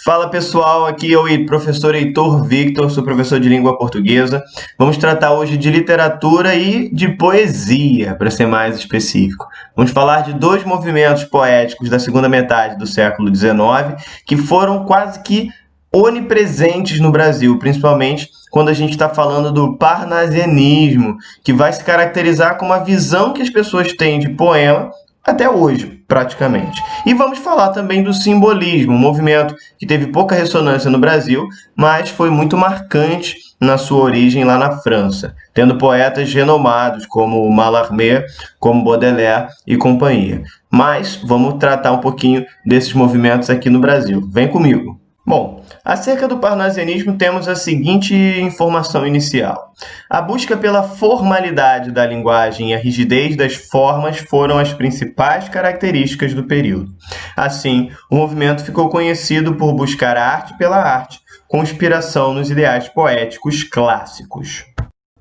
Fala pessoal, aqui é o professor Heitor Victor, sou professor de língua portuguesa. Vamos tratar hoje de literatura e de poesia, para ser mais específico. Vamos falar de dois movimentos poéticos da segunda metade do século XIX que foram quase que onipresentes no Brasil, principalmente quando a gente está falando do parnasianismo, que vai se caracterizar como a visão que as pessoas têm de poema até hoje, praticamente. E vamos falar também do simbolismo, um movimento que teve pouca ressonância no Brasil, mas foi muito marcante na sua origem lá na França, tendo poetas renomados como Mallarmé, como Baudelaire e companhia. Mas vamos tratar um pouquinho desses movimentos aqui no Brasil. Vem comigo! Bom, acerca do parnasianismo temos a seguinte informação inicial. A busca pela formalidade da linguagem e a rigidez das formas foram as principais características do período. Assim, o movimento ficou conhecido por buscar a arte pela arte, com inspiração nos ideais poéticos clássicos.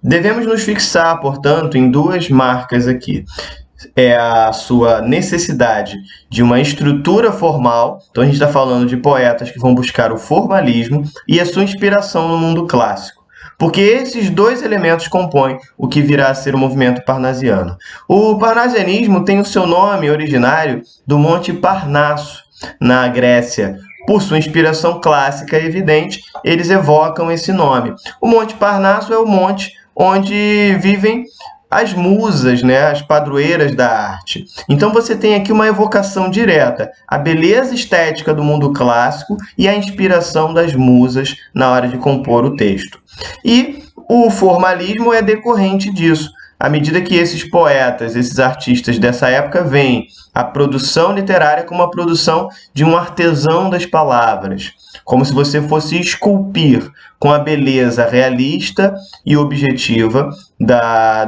Devemos nos fixar, portanto, em duas marcas aqui. É a sua necessidade de uma estrutura formal, então a gente está falando de poetas que vão buscar o formalismo, e a sua inspiração no mundo clássico, porque esses dois elementos compõem o que virá a ser o movimento parnasiano. O parnasianismo tem o seu nome originário do Monte Parnasso, na Grécia. Por sua inspiração clássica evidente, eles evocam esse nome. O Monte Parnasso é o monte onde vivem as musas, né, as padroeiras da arte. Então você tem aqui uma evocação direta, a beleza estética do mundo clássico e a inspiração das musas na hora de compor o texto. E o formalismo é decorrente disso. À medida que esses poetas, esses artistas dessa época veem a produção literária como a produção de um artesão das palavras, como se você fosse esculpir com a beleza realista e objetiva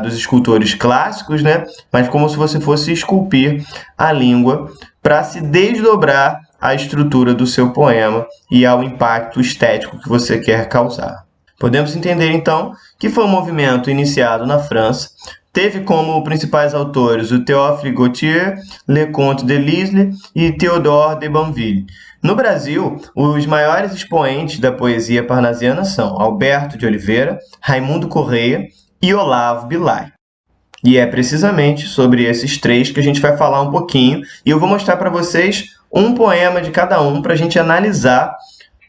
dos escultores clássicos, né? Mas como se você fosse esculpir a língua para se desdobrar à estrutura do seu poema e ao impacto estético que você quer causar. Podemos entender, então, que foi um movimento iniciado na França, teve como principais autores o Théophile Gautier, Leconte de Lisle e Théodore de Banville. No Brasil, os maiores expoentes da poesia parnasiana são Alberto de Oliveira, Raimundo Correia e Olavo Bilac. E é precisamente sobre esses três que a gente vai falar um pouquinho, e eu vou mostrar para vocês um poema de cada um para a gente analisar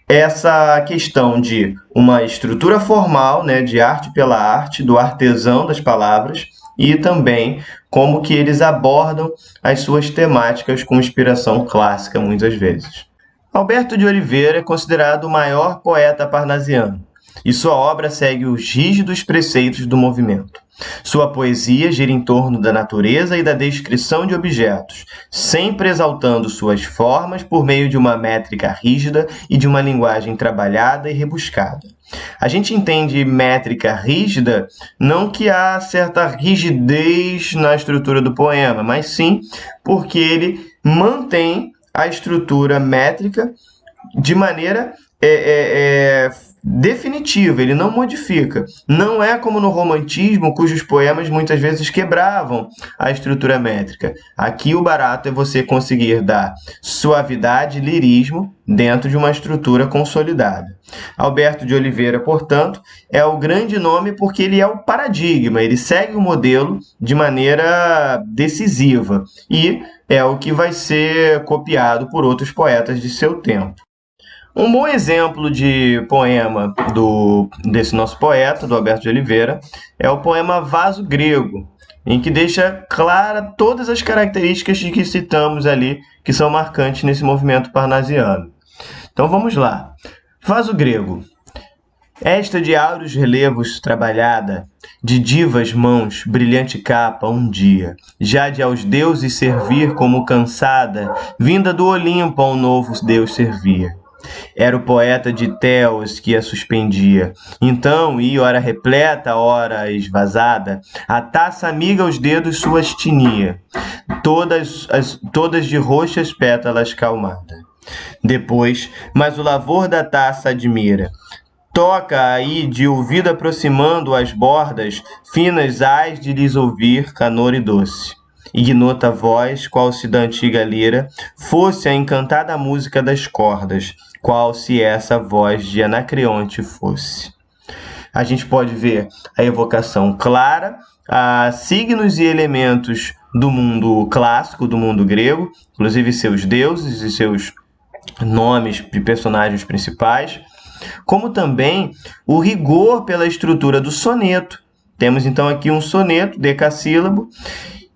essa questão de uma estrutura formal, né, de arte pela arte, do artesão das palavras, e também como que eles abordam as suas temáticas com inspiração clássica, muitas vezes. Alberto de Oliveira é considerado o maior poeta parnasiano, e sua obra segue os rígidos preceitos do movimento. Sua poesia gira em torno da natureza e da descrição de objetos, sempre exaltando suas formas por meio de uma métrica rígida e de uma linguagem trabalhada e rebuscada. A gente entende métrica rígida não que há certa rigidez na estrutura do poema, mas sim porque ele mantém a estrutura métrica de maneira definitiva, ele não modifica. Não é como no romantismo, cujos poemas muitas vezes quebravam a estrutura métrica. Aqui o barato é você conseguir dar suavidade e lirismo dentro de uma estrutura consolidada. Alberto de Oliveira, portanto, é o grande nome porque ele é o paradigma, ele segue o modelo de maneira decisiva e é o que vai ser copiado por outros poetas de seu tempo. Um bom exemplo de poema desse nosso poeta, do Alberto de Oliveira, é o poema Vaso Grego, em que deixa clara todas as características de que citamos ali, que são marcantes nesse movimento parnasiano. Então vamos lá. Vaso Grego. Esta de áureos relevos trabalhada, de divas mãos, brilhante capa, um dia, já de aos deuses servir como cansada, vinda do Olimpo a um novo deus servia. Era o poeta de Teos que a suspendia. Então, e ora repleta, ora esvazada, a taça amiga aos dedos suas tinia, todas de roxas pétalas calmada. Depois, mas o lavor da taça admira. Toca aí, de ouvido aproximando as bordas, finas ais de lhes ouvir canor e doce. ignota voz, qual se da antiga lira, fosse a encantada música das cordas, qual se essa voz de Anacreonte fosse. A gente pode ver a evocação clara a signos e elementos do mundo clássico, do mundo grego, inclusive seus deuses e seus nomes de personagens principais, como também o rigor pela estrutura do soneto. Temos então aqui um soneto decassílabo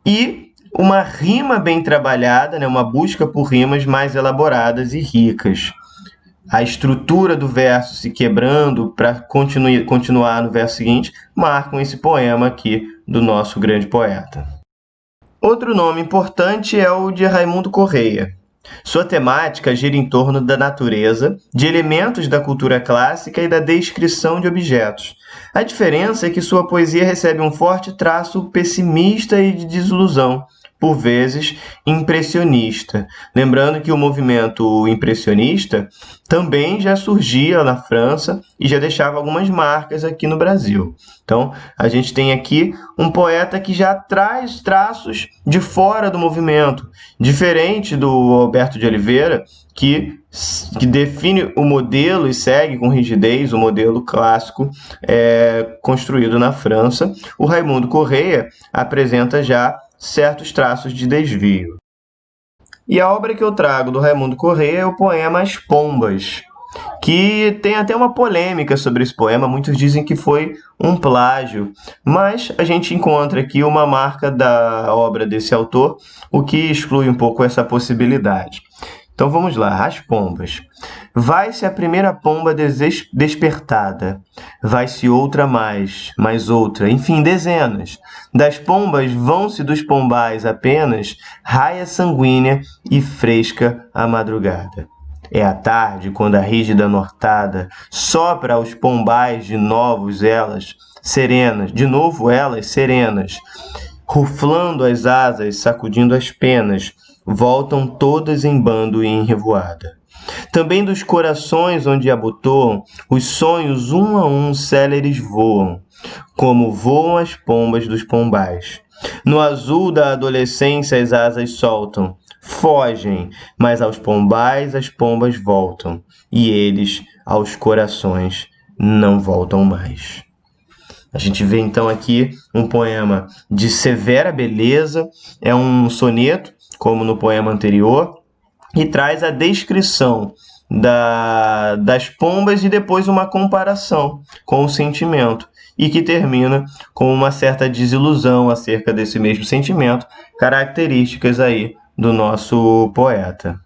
e uma rima bem trabalhada, né? Uma busca por rimas mais elaboradas e ricas. A estrutura do verso se quebrando para continuar no verso seguinte, marcam esse poema aqui do nosso grande poeta. Outro nome importante é o de Raimundo Correia. Sua temática gira em torno da natureza, de elementos da cultura clássica e da descrição de objetos. A diferença é que sua poesia recebe um forte traço pessimista e de desilusão, por vezes impressionista. Lembrando que o movimento impressionista também já surgia na França e já deixava algumas marcas aqui no Brasil. Então, a gente tem aqui um poeta que já traz traços de fora do movimento, diferente do Alberto de Oliveira, que define o modelo e segue com rigidez o modelo clássico construído na França. O Raimundo Correia apresenta já certos traços de desvio. E a obra que eu trago do Raimundo Correia é o poema As Pombas, que tem até uma polêmica sobre esse poema. Muitos dizem que foi um plágio, mas a gente encontra aqui uma marca da obra desse autor, o que exclui um pouco essa possibilidade. Então vamos lá, As Pombas. Vai-se a primeira pomba despertada, vai-se outra mais outra, enfim, dezenas. Das pombas vão-se dos pombais apenas raia sanguínea e fresca a madrugada. É a tarde, quando a rígida nortada sopra aos pombais de novo elas serenas, ruflando as asas, sacudindo as penas, voltam todas em bando e em revoada. Também dos corações onde abotoam, os sonhos um a um céleres voam, como voam as pombas dos pombais. No azul da adolescência as asas soltam, fogem, mas aos pombais as pombas voltam, e eles aos corações não voltam mais. A gente vê então aqui um poema de severa beleza, é um soneto, como no poema anterior, e traz a descrição das pombas e depois uma comparação com o sentimento, e que termina com uma certa desilusão acerca desse mesmo sentimento, características aí do nosso poeta.